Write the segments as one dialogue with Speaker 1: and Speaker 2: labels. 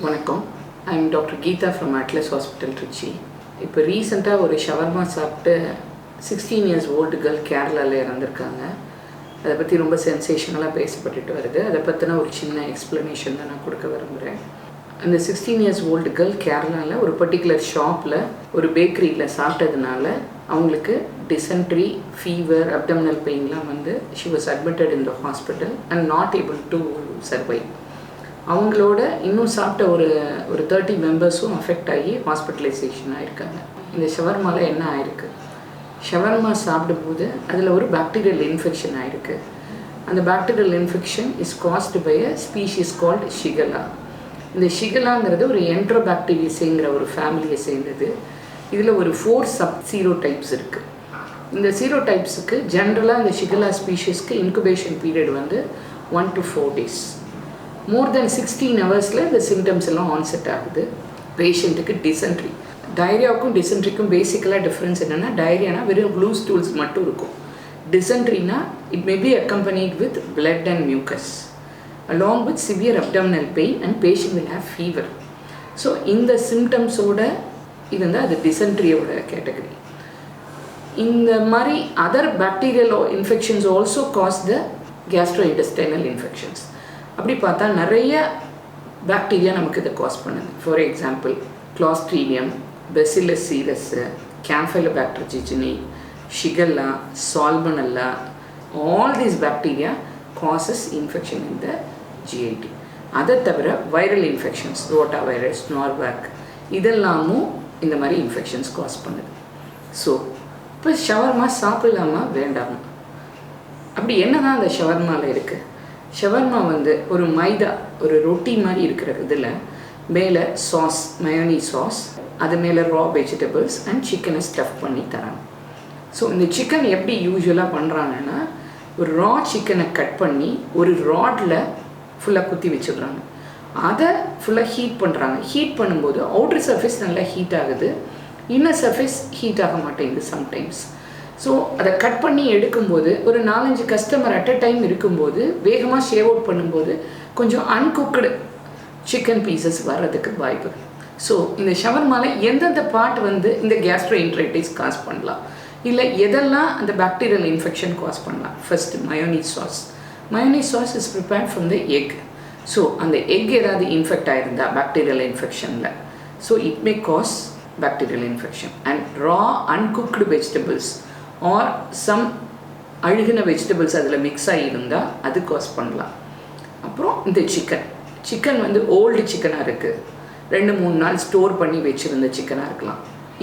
Speaker 1: வணக்கம். I am Dr. Geetha from Atlas Hospital, Trichy. இப்போ ரீசெண்டாக ஒரு ஷவர்மா சாப்பிட்டு 16 years old girl கேரளாவில் இறந்துருக்காங்க. அதை பற்றி ரொம்ப சென்சேஷனலாக பேசப்பட்டுட்டு வருது. அதை பற்றின ஒரு சின்ன எக்ஸ்ப்ளனேஷன் தான் நான் கொடுக்க விரும்புகிறேன். அந்த 16 years old girl கேரளாவில் ஒரு பர்டிகுலர் ஷாப்பில் ஒரு பேக்கரியில் சாப்பிட்டதுனால அவங்களுக்கு டிசென்ட்ரி, ஃபீவர், அப்டமினல் பெயின்லாம் வந்து she was admitted in the hospital and not able to survive. அவங்களோட இன்னும் சாப்பிட்ட ஒரு 30 மெம்பர்ஸும் அஃபெக்ட் ஆகி ஹாஸ்பிட்டலைசேஷன் ஆகிருக்காங்க. இந்த ஷவர்மாவில் என்ன ஆயிருக்கு? ஷவர்மா சாப்பிடும்போது அதில் ஒரு பாக்டீரியல் இன்ஃபெக்ஷன் ஆகிருக்கு. அந்த bacterial infection is caused by a species called Shigella. இந்த ஷிகலாங்கிறது ஒரு என்ட்ரோபாக்டீரியஸுங்கிற ஒரு ஃபேமிலியை சேர்ந்தது. இதில் ஒரு 4 சப் சீரோடைப்ஸ் இருக்குது. இந்த சீரோடைப்ஸுக்கு ஜென்ரலாக இந்த ஷிகலா ஸ்பீஷீஸ்க்கு இன்குபேஷன் பீரியட் வந்து 1 to 4 days. மோர் தென் 16 ஹவர்ஸில் இந்த சிம்டம்ஸ் எல்லாம் ஆன்செட் ஆகுது. பேஷண்ட்டுக்கு டிசென்ட்ரி, டயரியாவுக்கும் டிசென்ட்ரிக்கும் பேசிக்கலாக டிஃப்ரென்ஸ் என்னென்னா, டயரியானா வெறும் ப்ளூ ஸ்டூல்ஸ் மட்டும் இருக்கும். டிசென்ட்ரினா it may be accompanied with blood and mucus along with severe abdominal pain and patient will have fever. So இந்த சிம்டம்ஸோட இருந்தால் அது டிசென்ட்ரியோட கேட்டகரி. இந்த மாதிரி other bacterial infections also cause the gastrointestinal infections. அப்படி பார்த்தா நிறைய பாக்டீரியா நமக்கு இதை காஸ் பண்ணுது. For example Clostridium, Bacillus cereus, Campylobacter jejuni, Shigella, Salmonella, all these bacteria causes infection in the GIT. அதை தவிர viral infections, rota virus, Norwalk, இதெல்லாமும் இந்த மாதிரி இன்ஃபெக்ஷன்ஸ் காஸ் பண்ணுது. ஸோ இப்போ ஷவர்மா சாப்பிடலாமா வேண்டாமா? அப்படி என்ன தான் அந்த ஷவர்மாவில் இருக்குது? ஷவர்மா வந்து ஒரு மைதா, ஒரு ரொட்டி மாதிரி இருக்கிற இதில் மேலே சாஸ், மயோனி சாஸ், அது மேலே ரா வெஜிடபிள்ஸ் அண்ட் சிக்கனை ஸ்டஃப் பண்ணி தராங்க. ஸோ இந்த சிக்கன் எப்படி யூஸ்வலாக பண்ணுறாங்கன்னா, ஒரு ரா சிக்கனை கட் பண்ணி ஒரு ராடில் ஃபுல்லாக குத்தி வச்சுடுறாங்க. அதை ஃபுல்லாக ஹீட் பண்ணுறாங்க. ஹீட் பண்ணும்போது அவுட்டர் சர்ஃபேஸ் நல்லா ஹீட் ஆகுது, இன்னர் சர்ஃபேஸ் ஹீட் ஆக மாட்டேங்குது சம்டைம்ஸ். ஸோ அதை கட் பண்ணி எடுக்கும்போது ஒரு 4-5 கஸ்டமர் அட் அ டைம் இருக்கும்போது வேகமாக ஷேவ் அவுட் பண்ணும்போது கொஞ்சம் அன்குக்குடு சிக்கன் பீசஸ் வர்றதுக்கு வாய்ப்பு. ஸோ இந்த ஷவர்மாவில் எந்தெந்த பார்ட் வந்து இந்த கேஸ்ட்ரோஎன்ட்ரைட்டிஸ் காஸ் பண்ணலாம், இல்லை எதெல்லாம் அந்த பாக்டீரியல் இன்ஃபெக்ஷன் காஸ் பண்ணலாம்? First mayonnaise sauce. Mayonnaise sauce is prepared from the egg. So அந்த எக் ஏதாவது இன்ஃபெக்ட் ஆகிருந்தா பாக்டீரியல் இன்ஃபெக்ஷனில், so it may cause bacterial infection. And raw uncooked vegetables or some அழுகின வெஜிடபிள்ஸ் அதில் மிக்ஸ் ஆகியிருந்தால் அது cause பண்ணலாம். அப்புறம் இந்த சிக்கன் வந்து ஓல்டு சிக்கனாக இருக்குது, 2-3 நாள் ஸ்டோர் பண்ணி வச்சுருந்த சிக்கனாக இருக்கலாம்.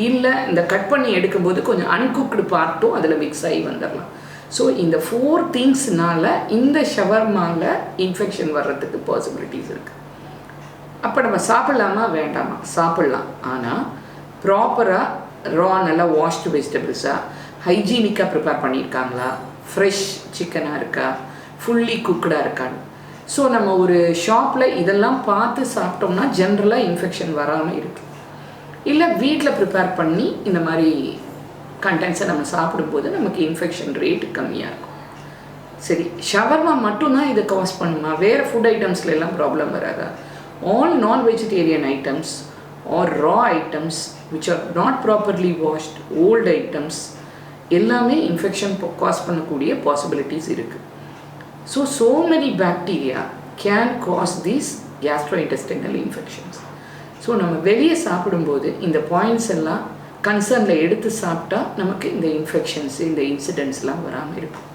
Speaker 1: இல்லை இந்த கட் பண்ணி எடுக்கும்போது கொஞ்சம் அன்குக்டு பார்ட்டும் அதில் மிக்ஸ் ஆகி வந்துடலாம். ஸோ இந்த 4 திங்ஸ்னால இந்த ஷவர்மாவில் இன்ஃபெக்ஷன் வர்றதுக்கு பாசிபிலிட்டிஸ் இருக்குது. அப்போ நம்ம சாப்பிட்லாமா வேண்டாமா? சாப்பிட்லாம். ஆனால் ப்ராப்பராக ரா நல்லா வாஷ்டு வெஜிடபிள்ஸாக ஹைஜீனிக்காக ப்ரிப்பேர் பண்ணியிருக்காங்களா, ஃப்ரெஷ் சிக்கனாக இருக்கா, ஃபுல்லி குக்டாக இருக்கான்னு. ஸோ நம்ம ஒரு ஷாப்பில் இதெல்லாம் பார்த்து சாப்பிட்டோம்னா ஜென்ரலாக இன்ஃபெக்ஷன் வராமல் இருக்கும். இல்லை வீட்டில் ப்ரிப்பேர் பண்ணி இந்த மாதிரி கண்டென்ட்ஸை நம்ம சாப்பிடும்போது நமக்கு இன்ஃபெக்ஷன் ரேட் கம்மியாக இருக்கும். சரி, ஷவர்மா மட்டும்தான் இதை காஸ் பண்ணுமா? வேறு ஃபுட் ஐட்டம்ஸில் எல்லாம் ப்ராப்ளம் வராதா? All non-vegetarian items or raw items which are not properly washed, old items, எல்லாமே இன்ஃபெக்ஷன் காஸ் பண்ணக்கூடிய பாசிபிலிட்டிஸ் இருக்குது. So many bacteria can cause these கேஸ்ட்ரோஇன்டெஸ்டைனல் infections. So நம்ம வெளியே சாப்பிடும்போது இந்த பாயிண்ட்ஸ் எல்லாம் கன்சர்னில் எடுத்து சாப்பிட்டா நமக்கு இந்த இன்ஃபெக்ஷன்ஸ், இந்த இன்சிடென்ட்ஸ்லாம் வராமல் இருக்கும்.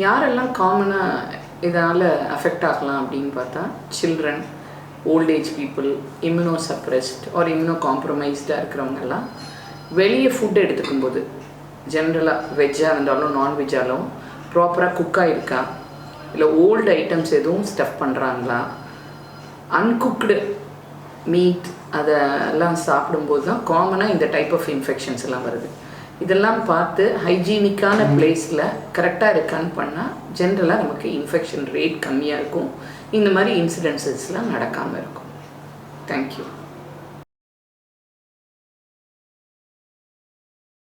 Speaker 1: யாரெல்லாம் காமனாக இதால் அஃபெக்ட் ஆகலாம் அப்படின்னு பார்த்தா, children, old age people, immunosuppressed or இம்யூனோ காம்ப்ரமைஸ்டாக இருக்கிறவங்கெல்லாம் வெளியே ஃபுட் எடுத்துக்கும்போது ஜென்ரலாக வெஜ்ஜாக இருந்தாலும் நான்வெஜ்ஜாலும் ப்ராப்பராக குக்காக இருக்கா, இல்லை ஓல்டு ஐட்டம்ஸ் எதுவும் ஸ்டஃப் பண்ணுறாங்களா, அன்குக்டு மீட் அதெல்லாம் சாப்பிடும்போது தான் காமனாக இந்த டைப் ஆஃப் இன்ஃபெக்ஷன்ஸ் எல்லாம் வருது. இதெல்லாம் பார்த்து ஹைஜீனிக்கான பிளேஸில் கரெக்டாக இருக்கான்னு பண்ணால் ஜென்ரலாக நமக்கு இன்ஃபெக்ஷன் ரேட் கம்மியாக இருக்கும். இந்த மாதிரி இன்சிடென்சஸ்லாம் நடக்காமல் இருக்கும். தேங்க்யூ.